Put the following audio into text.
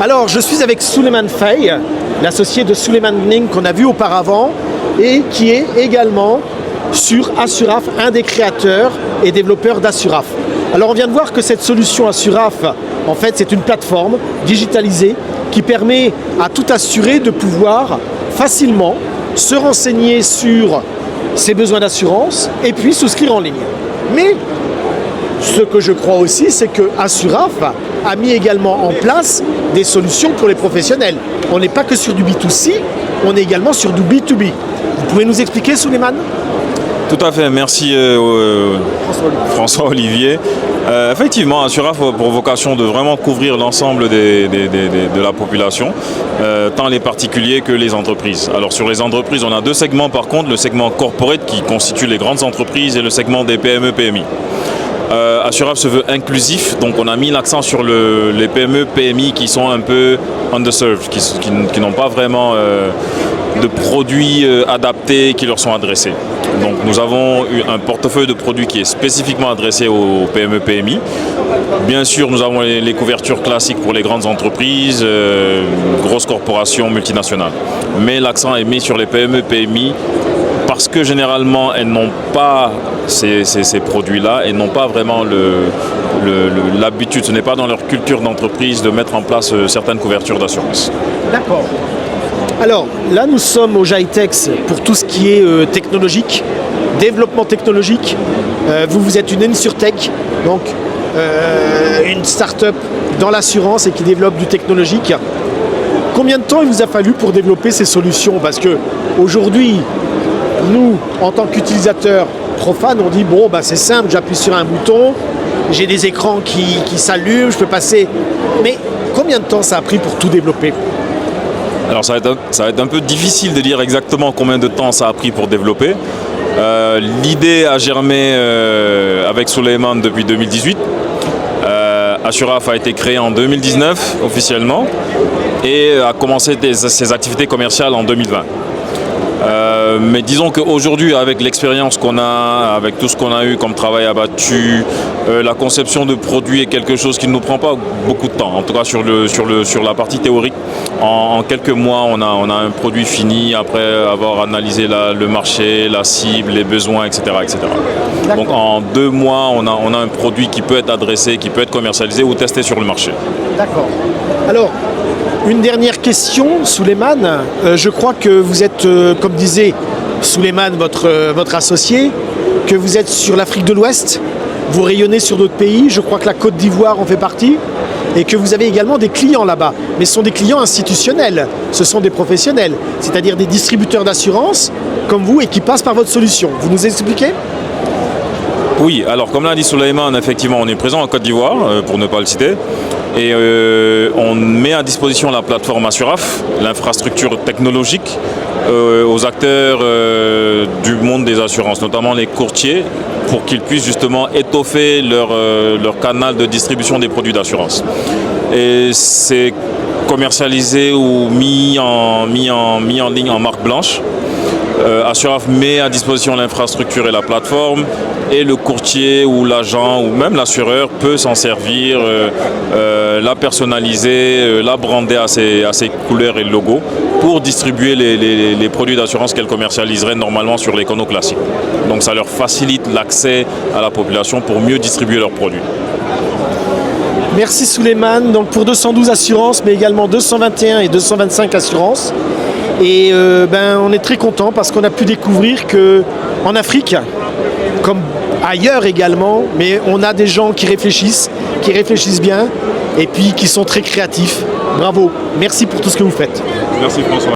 Alors, je suis avec Souleymane Faye, l'associé de Souleymane Ning qu'on a vu auparavant et qui est également sur Assuraf, un des créateurs et développeurs d'Assuraf. Alors, on vient de voir que cette solution Assuraf, en fait, c'est une plateforme digitalisée qui permet à tout assuré de pouvoir facilement se renseigner sur ses besoins d'assurance et puis souscrire en ligne. Mais ce que je crois aussi, c'est que Assuraf a mis également en place des solutions pour les professionnels. On n'est pas que sur du B2C, on est également sur du B2B. Vous pouvez nous expliquer, Souleymane ? Tout à fait, merci François-Olivier. Effectivement, Assuraf a pour vocation de vraiment couvrir l'ensemble de la population, tant les particuliers que les entreprises. Alors sur les entreprises, on a deux segments par contre, le segment corporate qui constitue les grandes entreprises et le segment des PME-PMI. Assuraf se veut inclusif, donc on a mis l'accent sur les PME-PMI qui sont un peu underserved, qui n'ont pas vraiment de produits adaptés qui leur sont adressés. Donc nous avons eu un portefeuille de produits qui est spécifiquement adressé aux PME-PMI. Bien sûr, nous avons les couvertures classiques pour les grandes entreprises, grosses corporations multinationales. Mais l'accent est mis sur les PME-PMI parce que généralement, elles n'ont pas ces produits-là, elles n'ont pas vraiment l'habitude, ce n'est pas dans leur culture d'entreprise de mettre en place certaines couvertures d'assurance. D'accord. Alors là, nous sommes au GITEX pour tout ce qui est technologique, développement technologique. Vous êtes une InsurTech, donc une start-up dans l'assurance et qui développe du technologique. Combien de temps il vous a fallu pour développer ces solutions? Parce que aujourd'hui, nous, en tant qu'utilisateurs profanes, on dit bon, bah, c'est simple, j'appuie sur un bouton, j'ai des écrans qui s'allument, je peux passer. Mais combien de temps ça a pris pour tout développer? Alors ça va être un peu difficile de dire exactement combien de temps ça a pris pour développer. L'idée a germé avec Souleymane depuis 2018. Assuraf a été créé en 2019 officiellement et a commencé ses activités commerciales en 2020. Mais disons qu'aujourd'hui, avec l'expérience qu'on a, avec tout ce qu'on a eu comme travail abattu, la conception de produits est quelque chose qui ne nous prend pas beaucoup de temps. En tout cas, sur la partie théorique, en quelques mois, on a un produit fini après avoir analysé le marché, la cible, les besoins, etc. etc. Donc en 2 mois, on a un produit qui peut être adressé, qui peut être commercialisé ou testé sur le marché. D'accord. Alors, une dernière question, Souleymane. Je crois que vous êtes, comme disait Souleymane, votre associé, que vous êtes sur l'Afrique de l'Ouest, vous rayonnez sur d'autres pays, je crois que la Côte d'Ivoire en fait partie, et que vous avez également des clients là-bas. Mais ce sont des clients institutionnels, ce sont des professionnels, c'est-à-dire des distributeurs d'assurance comme vous et qui passent par votre solution. Vous nous expliquez ? Oui, alors comme l'a dit Souleymane, effectivement, on est présent en Côte d'Ivoire, pour ne pas le citer. Et on met à disposition la plateforme Assuraf, l'infrastructure technologique, aux acteurs du monde des assurances, notamment les courtiers, pour qu'ils puissent justement étoffer leur canal de distribution des produits d'assurance. Et c'est commercialisé ou mis en ligne en marque blanche. Assuraf met à disposition l'infrastructure et la plateforme et le courtier ou l'agent ou même l'assureur peut s'en servir, la personnaliser, la brander à ses couleurs et logos pour distribuer les produits d'assurance qu'elle commercialiserait normalement sur les canaux classiques. Donc ça leur facilite l'accès à la population pour mieux distribuer leurs produits. Merci Souleymane. Donc pour 212 assurances, mais également 221 et 225 assurances. Et on est très content parce qu'on a pu découvrir qu'en Afrique, comme ailleurs également, mais on a des gens qui réfléchissent bien et puis qui sont très créatifs. Bravo, merci pour tout ce que vous faites. Merci François.